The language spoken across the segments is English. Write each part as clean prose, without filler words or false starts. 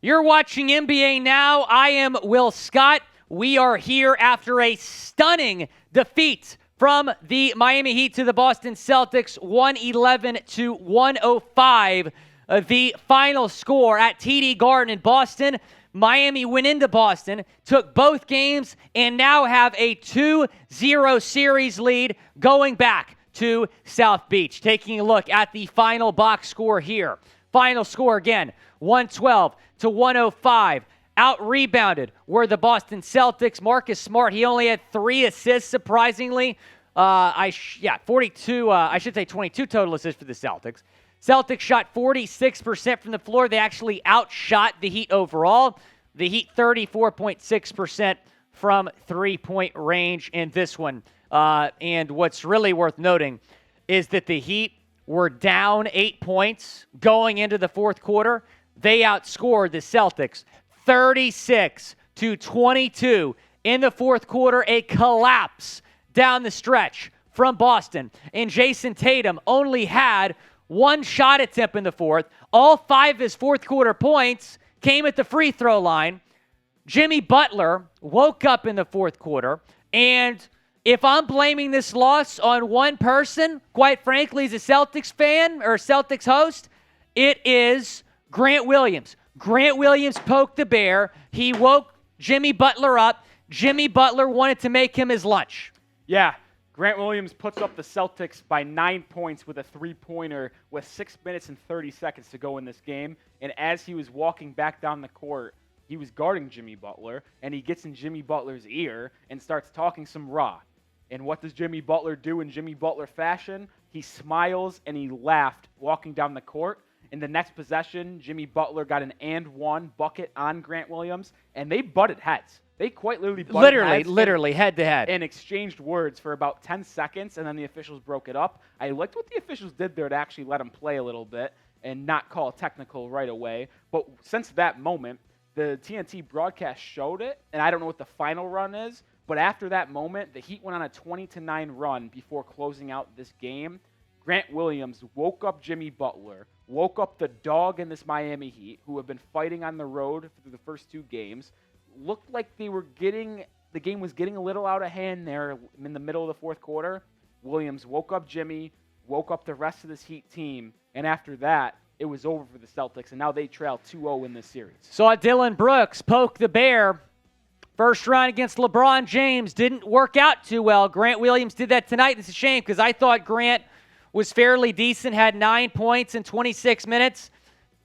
You're watching NBA Now. I am Will Scott. We are here after a stunning defeat from the Miami Heat to the Boston Celtics, 111-105. The final score at TD Garden in Boston. Miami went into Boston, took both games, and now have a 2-0 series lead going back to South Beach. Taking a look at the final box score here. Final score again, 112-105. Out-rebounded were the Boston Celtics. Marcus Smart, he only had 3 assists, surprisingly. 22 total assists for the Celtics. Celtics shot 46% from the floor. They actually outshot the Heat overall. The Heat 34.6% from three-point range in this one. And what's really worth noting is that the Heat were down 8 points going into the fourth quarter. They outscored the Celtics 36-22 in the fourth quarter. A collapse down the stretch from Boston. And Jayson Tatum only had 1 shot attempt in the fourth. All 5 of his fourth quarter points came at the free throw line. Jimmy Butler woke up in the fourth quarter, and if I'm blaming this loss on one person, quite frankly, as a Celtics fan or Celtics host, it is Grant Williams. Grant Williams poked the bear. He woke Jimmy Butler up. Jimmy Butler wanted to make him his lunch. Yeah, Grant Williams puts up the Celtics by 9 points with a three-pointer with 6 minutes and 30 seconds to go in this game. And as he was walking back down the court, he was guarding Jimmy Butler, and he gets in Jimmy Butler's ear and starts talking some raw. And what does Jimmy Butler do in Jimmy Butler fashion? He smiles and he laughed walking down the court. In the next possession, Jimmy Butler got an and-one bucket on Grant Williams, and they butted heads. They quite literally butted heads. Literally, head-to-head. And exchanged words for about 10 seconds, and then the officials broke it up. I liked what the officials did there to actually let him play a little bit and not call a technical right away. But since that moment, the TNT broadcast showed it, and I don't know what the final run is, but after that moment, the Heat went on a 20-9 run before closing out this game. Grant Williams woke up Jimmy Butler, woke up the dog in this Miami Heat, who have been fighting on the road through the first 2 games. Looked like the game was getting a little out of hand there in the middle of the fourth quarter. Williams woke up Jimmy, woke up the rest of this Heat team, and after that, it was over for the Celtics, and now they trail 2-0 in this series. Saw Dillon Brooks poke the bear. First round against LeBron James didn't work out too well. Grant Williams did that tonight. It's a shame because I thought Grant was fairly decent, had 9 points in 26 minutes.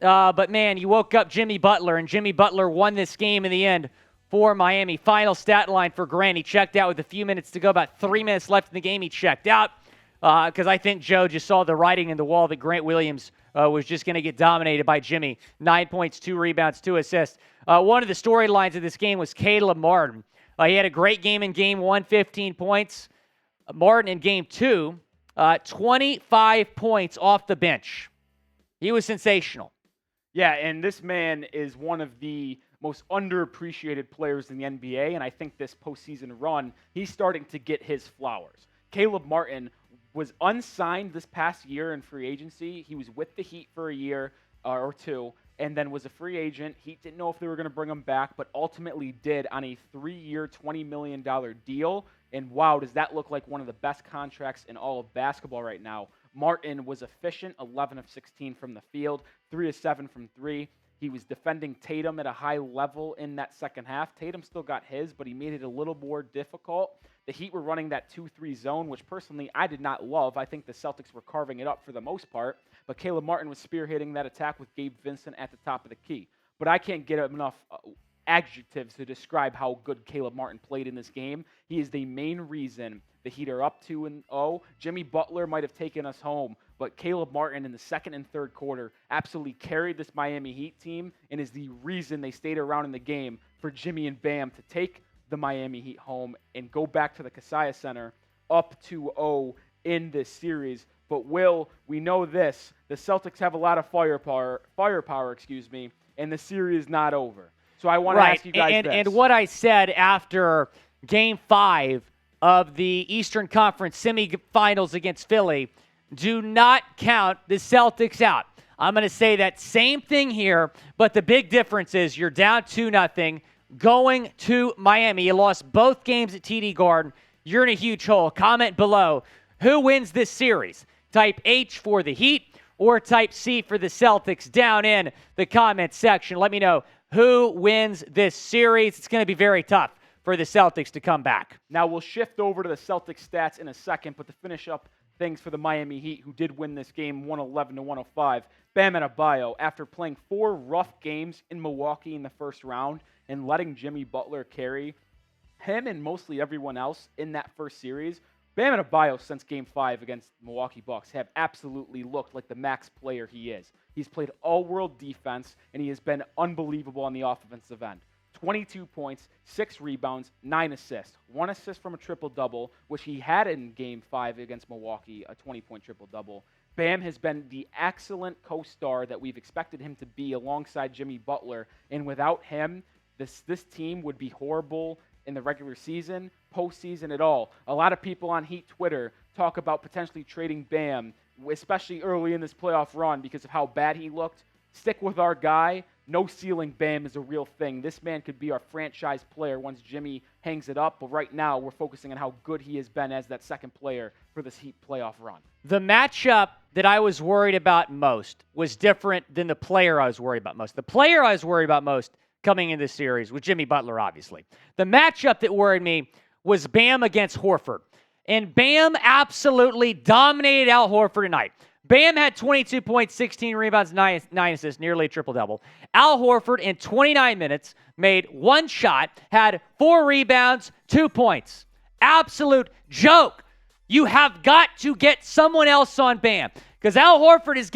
But, man, you woke up Jimmy Butler, and Jimmy Butler won this game in the end for Miami. Final stat line for Grant. He checked out with a few minutes to go, about 3 minutes left in the game. He checked out because I think Joe just saw the writing in the wall that Grant Williams was just going to get dominated by Jimmy. 9 points, 2 rebounds, 2 assists. One of the storylines of this game was Caleb Martin. He had a great game in Game 1, 15 points. Martin in Game 2, 25 points off the bench. He was sensational. Yeah, and this man is one of the most underappreciated players in the NBA, and I think this postseason run, he's starting to get his flowers. Caleb Martin was unsigned this past year in free agency. He was with the Heat for a year or 2, and then was a free agent. Heat didn't know if they were going to bring him back, but ultimately did on a 3-year, $20 million deal. And wow, does that look like one of the best contracts in all of basketball right now. Martin was efficient, 11 of 16 from the field, 3 of 7 from 3. He was defending Tatum at a high level in that second half. Tatum still got his, but he made it a little more difficult. The Heat were running that 2-3 zone, which personally I did not love. I think the Celtics were carving it up for the most part, but Caleb Martin was spearheading that attack with Gabe Vincent at the top of the key. But I can't get enough adjectives to describe how good Caleb Martin played in this game. He is the main reason the Heat are up 2-0. Jimmy Butler might have taken us home, but Caleb Martin in the second and third quarter absolutely carried this Miami Heat team and is the reason they stayed around in the game for Jimmy and Bam to take the Miami Heat home and go back to the Kaseya Center up 2-0 in this series. But Will, we know this, the Celtics have a lot of firepower, and the series is not over. So I want to ask you guys this. And what I said after Game 5 of the Eastern Conference semifinals against Philly, do not count the Celtics out. I'm going to say that same thing here, but the big difference is you're down 2-0 going to Miami. You lost both games at TD Garden. You're in a huge hole. Comment below who wins this series. Type H for the Heat or type C for the Celtics down in the comment section. Let me know who wins this series. It's going to be very tough for the Celtics to come back. Now we'll shift over to the Celtics stats in a second, but to finish up things for the Miami Heat, who did win this game 111-105, Bam Adebayo, after playing 4 rough games in Milwaukee in the first round and letting Jimmy Butler carry him and mostly everyone else in that first series, Bam Adebayo, since Game 5 against Milwaukee Bucks, have absolutely looked like the max player he is. He's played all-world defense, and he has been unbelievable on the offensive end. 22 points, 6 rebounds, 9 assists. 1 assist from a triple-double, which he had in Game 5 against Milwaukee, a 20-point triple-double. Bam has been the excellent co-star that we've expected him to be alongside Jimmy Butler, and without him, this team would be horrible in the regular season, postseason at all. A lot of people on Heat Twitter talk about potentially trading Bam, especially early in this playoff run because of how bad he looked. Stick with our guy. No ceiling Bam is a real thing. This man could be our franchise player once Jimmy hangs it up, but right now we're focusing on how good he has been as that second player for this Heat playoff run. The matchup that I was worried about most was different than the player I was worried about most. The player I was worried about most coming in this series was Jimmy Butler, obviously. The matchup that worried me was Bam against Horford. And Bam absolutely dominated Al Horford tonight. Bam had 22 points, 16 rebounds, 9 assists, nearly a triple-double. Al Horford, in 29 minutes, made 1 shot, had 4 rebounds, 2 points. Absolute joke. You have got to get someone else on Bam because Al Horford is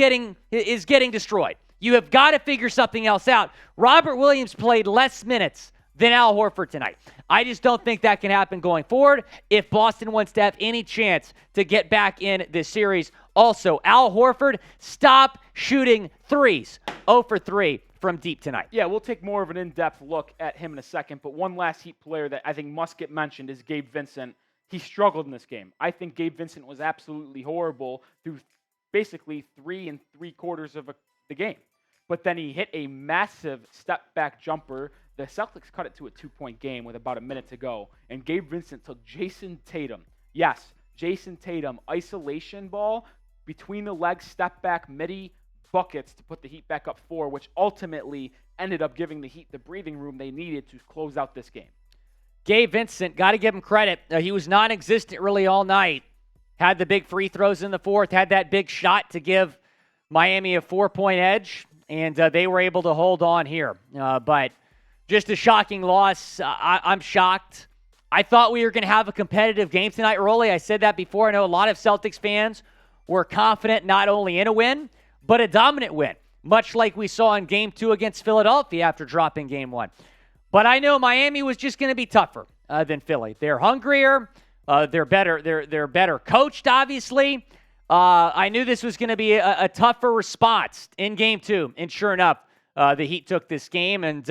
getting destroyed. You have got to figure something else out. Robert Williams played less minutes than Al Horford tonight. I just don't think that can happen going forward if Boston wants to have any chance to get back in this series. Also, Al Horford, stop shooting threes. 0 for 3 from deep tonight. Yeah, we'll take more of an in-depth look at him in a second, but one last Heat player that I think must get mentioned is Gabe Vincent. He struggled in this game. I think Gabe Vincent was absolutely horrible through basically 3 3/4 of the game. But then he hit a massive step-back jumper. The Celtics cut it to a 2-point game with about a minute to go. And Gabe Vincent took Jayson Tatum. Yes, Jayson Tatum, isolation ball, between the legs, step-back, midi, buckets to put the Heat back up 4, which ultimately ended up giving the Heat the breathing room they needed to close out this game. Gabe Vincent, got to give him credit. He was non-existent really all night. Had the big free throws in the fourth, had that big shot to give Miami a 4-point edge. And they were able to hold on here. But just a shocking loss. I'm shocked. I thought we were going to have a competitive game tonight, Rolly. I said that before. I know a lot of Celtics fans were confident not only in a win, but a dominant win, much like we saw in Game 2 against Philadelphia after dropping Game 1. But I know Miami was just going to be tougher than Philly. They're hungrier. They're better. They're better coached, obviously. I knew this was going to be a tougher response in Game 2, and sure enough, the Heat took this game, and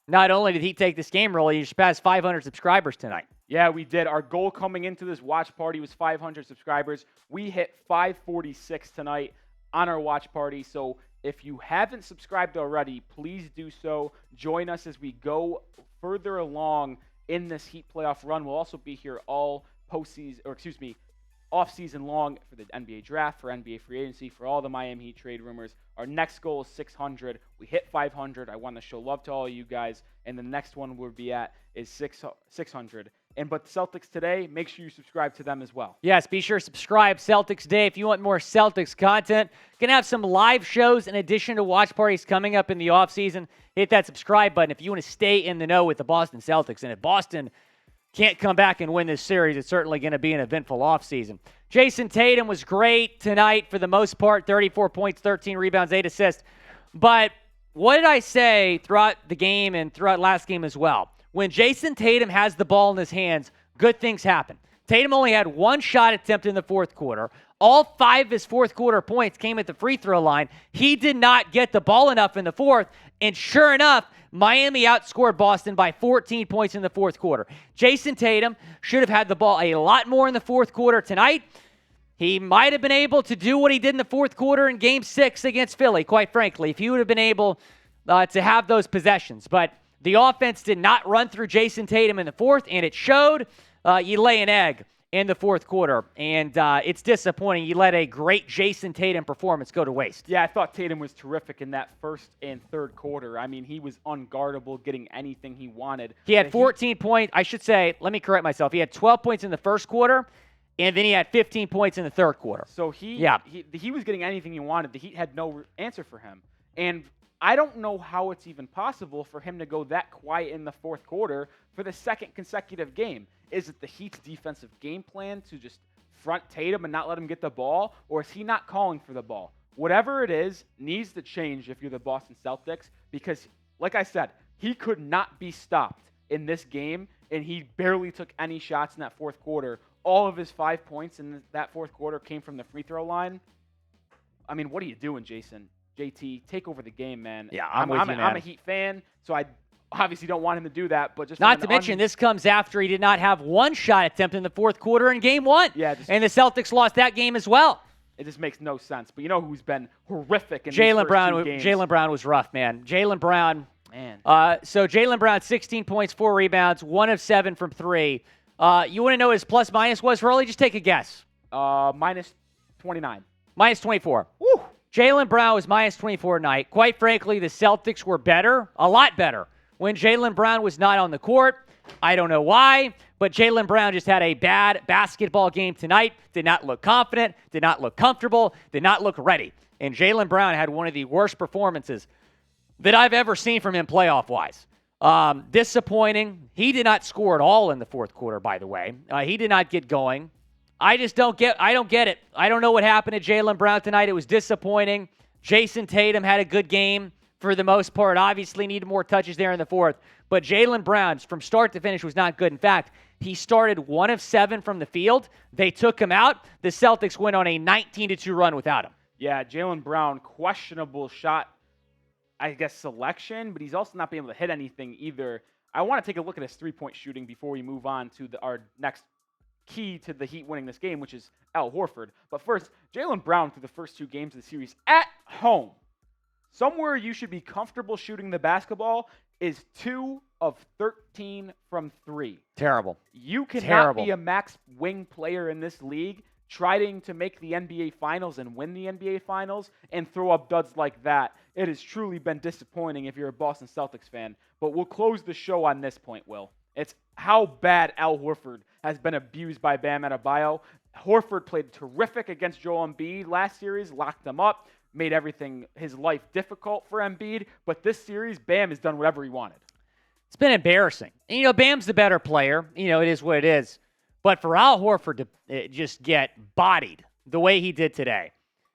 not only did he take this game, Rolly, he just passed 500 subscribers tonight. Yeah, we did. Our goal coming into this watch party was 500 subscribers. We hit 546 tonight on our watch party, so if you haven't subscribed already, please do so. Join us as we go further along in this Heat playoff run. We'll also be here all off-season long for the NBA draft, for NBA free agency, for all the Miami Heat trade rumors. Our next goal is 600. We hit 500. I want to show love to all of you guys, and the next one we'll be at is 600. But the Celtics today, make sure you subscribe to them as well. Yes, be sure to subscribe. Celtics Day, if you want more Celtics content. Going to have some live shows in addition to watch parties coming up in the offseason. Hit that subscribe button if you want to stay in the know with the Boston Celtics. And if Boston can't come back and win this series, it's certainly going to be an eventful offseason. Jayson Tatum was great tonight for the most part, 34 points, 13 rebounds, 8 assists. But what did I say throughout the game and throughout last game as well? When Jayson Tatum has the ball in his hands, good things happen. Tatum only had 1 shot attempt in the fourth quarter. All 5 of his fourth quarter points came at the free throw line. He did not get the ball enough in the fourth, and sure enough, Miami outscored Boston by 14 points in the fourth quarter. Jayson Tatum should have had the ball a lot more in the fourth quarter tonight. He might have been able to do what he did in the fourth quarter in Game 6 against Philly, quite frankly, if he would have been able to have those possessions. But the offense did not run through Jayson Tatum in the fourth, and it showed. You lay an egg in the fourth quarter, and it's disappointing. You let a great Jayson Tatum performance go to waste. Yeah, I thought Tatum was terrific in that first and third quarter. I mean, he was unguardable, getting anything he wanted. He had 14 points. I should say, let me correct myself. He had 12 points in the first quarter, and then he had 15 points in the third quarter. So he was getting anything he wanted. The Heat had no answer for him. And I don't know how it's even possible for him to go that quiet in the fourth quarter for the second consecutive game. Is it the Heat's defensive game plan to just front Tatum and not let him get the ball, or is he not calling for the ball? Whatever it is needs to change if you're the Boston Celtics, because, like I said, he could not be stopped in this game, and he barely took any shots in that fourth quarter. All of his 5 points in that fourth quarter came from the free throw line. I mean, what are you doing, Jayson? JT, take over the game, man. Yeah, I'm with you, man. I'm a Heat fan, so I obviously don't want him to do that. But just not to mention, this comes after he did not have one shot attempt in the fourth quarter in Game 1. Yeah, and the Celtics lost that game as well. It just makes no sense. But you know who's been horrific in Jaylen Brown. Two games? Jaylen Brown was rough, man. Jaylen Brown. Man. So Jaylen Brown, 16 points, 4 rebounds, 1 of 7 from 3. You want to know what his plus-minus was, Hurley? Just take a guess. Minus 29. Minus 24. Woo! Jaylen Brown was minus 24 tonight. Quite frankly, the Celtics were better, a lot better, when Jaylen Brown was not on the court. I don't know why, but Jaylen Brown just had a bad basketball game tonight. Did not look confident, did not look comfortable, did not look ready. And Jaylen Brown had one of the worst performances that I've ever seen from him playoff-wise. Disappointing. He did not score at all in the fourth quarter, by the way. He did not get going. I don't get it. I don't know what happened to Jaylen Brown tonight. It was disappointing. Jayson Tatum had a good game for the most part. Obviously needed more touches there in the fourth. But Jaylen Brown, from start to finish, was not good. In fact, he started 1 of 7 from the field. They took him out. The Celtics went on a 19-2 run without him. Yeah, Jaylen Brown, questionable shot, I guess, selection, but he's also not being able to hit anything either. I want to take a look at his three-point shooting before we move on to our next key to the Heat winning this game, which is Al Horford. But first, Jaylen Brown through the first 2 games of the series at home. Somewhere you should be comfortable shooting the basketball is 2 of 13 from 3. Terrible. You cannot be a max wing player in this league trying to make the NBA Finals and win the NBA Finals and throw up duds like that. It has truly been disappointing if you're a Boston Celtics fan. But we'll close the show on this point, Will. It's how bad Al Horford has been abused by Bam Adebayo. Horford played terrific against Joel Embiid last series, locked him up, made his life difficult for Embiid. But this series, Bam has done whatever he wanted. It's been embarrassing. And, Bam's the better player. It is what it is. But for Al Horford to just get bodied the way he did today,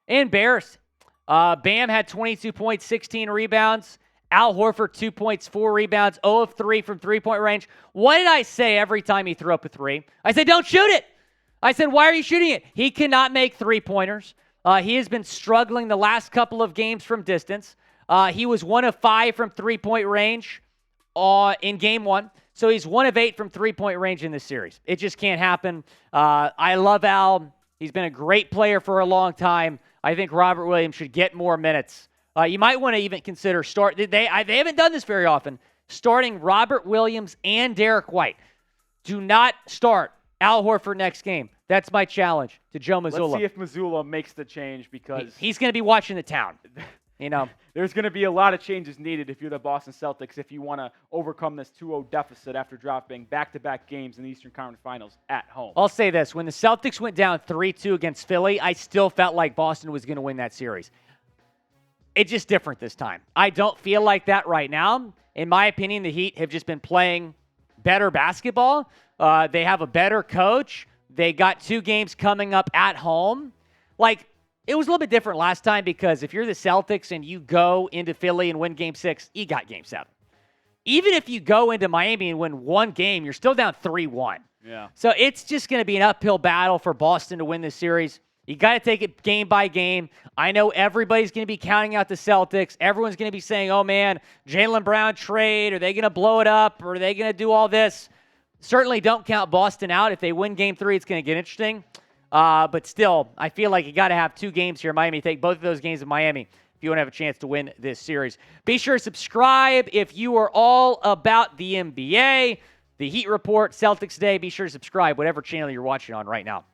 embarrassing. Bam had 22 points, 16 rebounds. Al Horford, 2 points, 4 rebounds, 0 of 3 from three-point range. What did I say every time he threw up a 3? I said, don't shoot it. I said, why are you shooting it? He cannot make three-pointers. He has been struggling the last couple of games from distance. He was 1 of 5 from three-point range in Game 1. So he's 1 of 8 from three-point range in this series. It just can't happen. I love Al. He's been a great player for a long time. I think Robert Williams should get more minutes. You might want to even consider they haven't done this very often, starting Robert Williams and Derek White. Do not start Al Horford next game. That's my challenge to Joe Mazzulla. Let's see if Mazzulla makes the change, because he's going to be watching the town. There's going to be a lot of changes needed if you're the Boston Celtics, if you want to overcome this 2-0 deficit after dropping back-to-back games in the Eastern Conference Finals at home. I'll say this. When the Celtics went down 3-2 against Philly, I still felt like Boston was going to win that series. It's just different this time. I don't feel like that right now. In my opinion, the Heat have just been playing better basketball. They have a better coach. They got 2 games coming up at home. It was a little bit different last time, because if you're the Celtics and you go into Philly and win Game 6, you got Game 7. Even if you go into Miami and win 1 game, you're still down 3-1. Yeah. So it's just going to be an uphill battle for Boston to win this series. You got to take it game by game. I know everybody's going to be counting out the Celtics. Everyone's going to be saying, oh, man, Jaylen Brown trade. Are they going to blow it up? Or are they going to do all this? Certainly don't count Boston out. If they win Game 3, it's going to get interesting. But still, I feel like you got to have 2 games here. Miami, take both of those games in Miami if you want to have a chance to win this series. Be sure to subscribe if you are all about the NBA, the Heat Report, Celtics Day. Be sure to subscribe, whatever channel you're watching on right now.